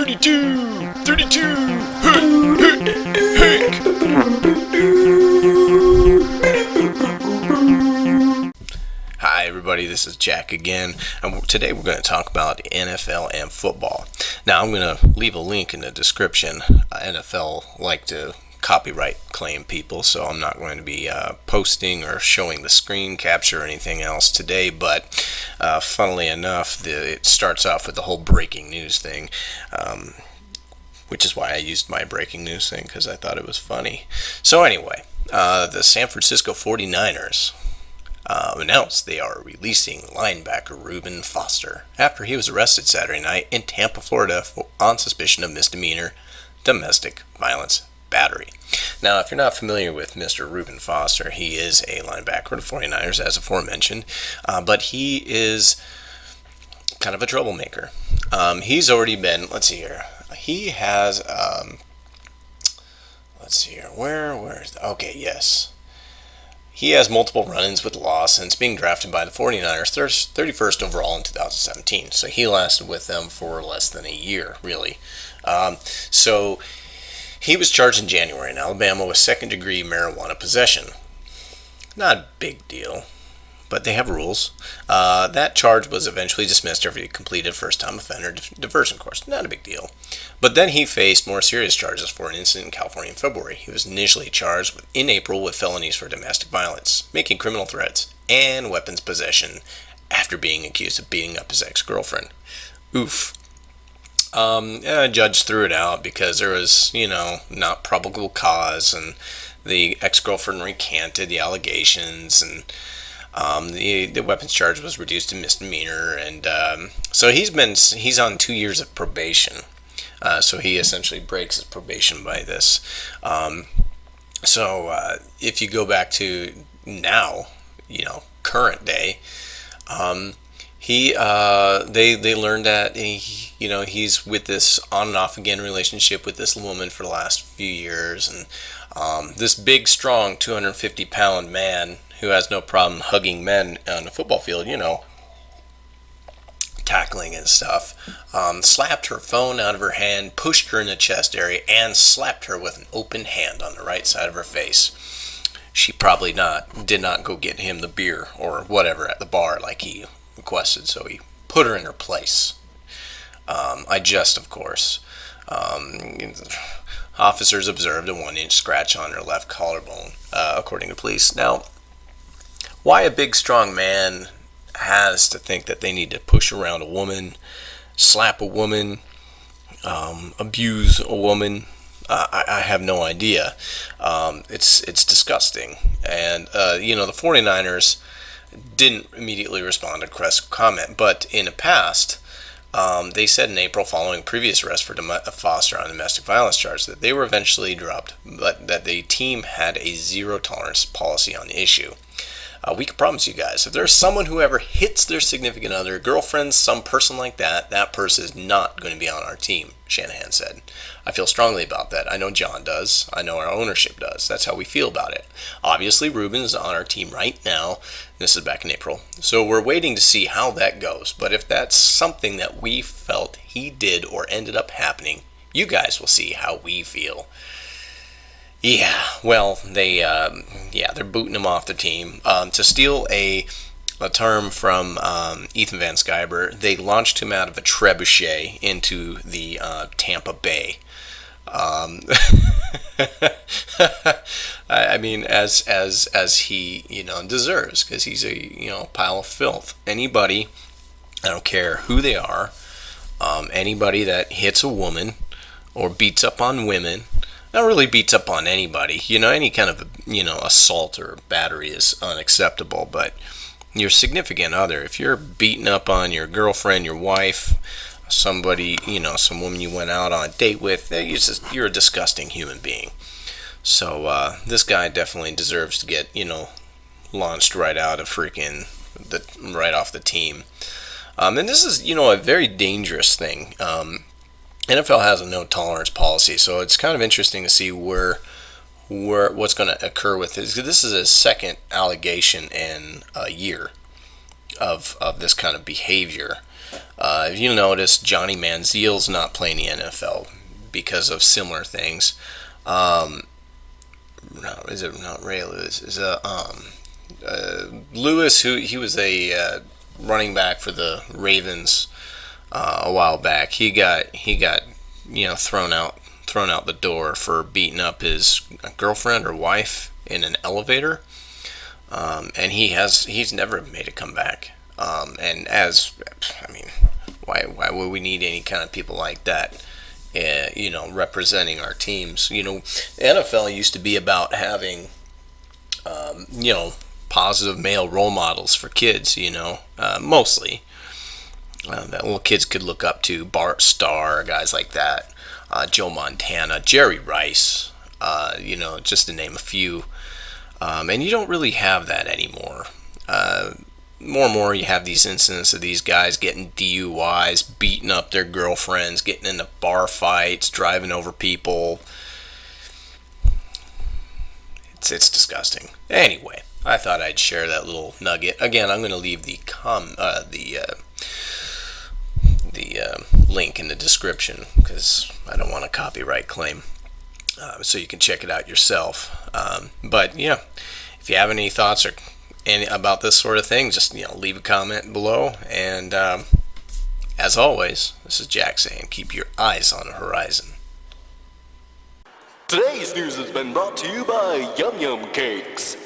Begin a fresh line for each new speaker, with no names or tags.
32, 32, Hank. Hi everybody, this is Jack again, and today we're going to talk about the NFL and football. Now I'm going to leave a link in the description. NFL like to copyright claim people, so I'm not going to be posting or showing the screen capture or anything else today, but funnily enough, it starts off with the whole breaking news thing, which is why I used my breaking news thing, because I thought it was funny. So anyway, the San Francisco 49ers announced they are releasing linebacker Reuben Foster after he was arrested Saturday night in Tampa, Florida on suspicion of misdemeanor domestic violence battery. Now, if you're not familiar with Mr. Reuben Foster, he is a linebacker of the 49ers, as aforementioned, but he is kind of a troublemaker. He's already been, let's see here, he has, let's see here, where is, okay, yes. He has multiple run-ins with the law since being drafted by the 49ers 31st overall in 2017. So he lasted with them for less than a year, really. So he was charged in January in Alabama with second-degree marijuana possession. Not a big deal, but they have rules. That charge was eventually dismissed after he completed first-time offender diversion course. Not a big deal. But then he faced more serious charges for an incident in California in February. He was initially charged in April with felonies for domestic violence, making criminal threats, and weapons possession after being accused of beating up his ex-girlfriend. Oof. A judge threw it out because there was, not probable cause, and the ex-girlfriend recanted the allegations, and the weapons charge was reduced to misdemeanor, and so he's on 2 years of probation. So he essentially breaks his probation by this. So if you go back to now, current day, they learned that he's with this on and off again relationship with this woman for the last few years, and this big, strong, 250-pound man who has no problem hugging men on the football field, tackling and stuff, slapped her phone out of her hand, pushed her in the chest area, and slapped her with an open hand on the right side of her face. She probably did not go get him the beer or whatever at the bar like he requested, so he put her in her place. Of course. Officers observed a 1-inch scratch on her left collarbone, according to police. Now, why a big, strong man has to think that they need to push around a woman, slap a woman, abuse a woman, I have no idea. It's disgusting. And, the 49ers didn't immediately respond to Crest's comment, but in the past, they said in April, following previous arrest for Foster on domestic violence charge, that they were eventually dropped, but that the team had a zero-tolerance policy on the issue. We can promise you guys, if there's someone who ever hits their significant other, girlfriend, some person like that, that person is not going to be on our team, Shanahan said. I feel strongly about that. I know John does. I know our ownership does. That's how we feel about it. Obviously, Reuben is on our team right now. This is back in April. So we're waiting to see how that goes. But if that's something that we felt he did or ended up happening, you guys will see how we feel. Yeah, well, they're booting him off the team. To steal a term from Ethan Van Sciver, they launched him out of a trebuchet into the Tampa Bay. I mean, as he deserves, because he's a pile of filth. Anybody, I don't care who they are, anybody that hits a woman or beats up on women. Not really beats up on anybody. Any kind of, assault or battery is unacceptable. But your significant other, if you're beating up on your girlfriend, your wife, somebody, some woman you went out on a date with, you're a disgusting human being. So this guy definitely deserves to get, launched right out of right off the team. And this is, a very dangerous thing. NFL has a no tolerance policy, so it's kind of interesting to see what's going to occur with this. This is a second allegation in a year of this kind of behavior. If you notice, Johnny Manziel's not playing the NFL because of similar things. Um, no, is it not Ray Lewis? Is Lewis, who he was a running back for the Ravens a while back. He got thrown out the door for beating up his girlfriend or wife in an elevator. And he's never made a comeback. And as I mean, why would we need any kind of people like that? Representing our teams. The NFL used to be about having, positive male role models for kids. Mostly that little kids could look up to. Bart Starr, guys like that. Joe Montana, Jerry Rice. Just to name a few. And you don't really have that anymore. More and more you have these incidents of these guys getting DUIs, beating up their girlfriends, getting into bar fights, driving over people. It's disgusting. Anyway, I thought I'd share that little nugget. Again, I'm going to leave the link in the description because I don't want a copyright claim. So you can check it out yourself. But yeah, if you have any thoughts or about this sort of thing, just leave a comment below. And as always, this is Jack saying, keep your eyes on the horizon.
Today's news has been brought to you by Yum Yum Cakes.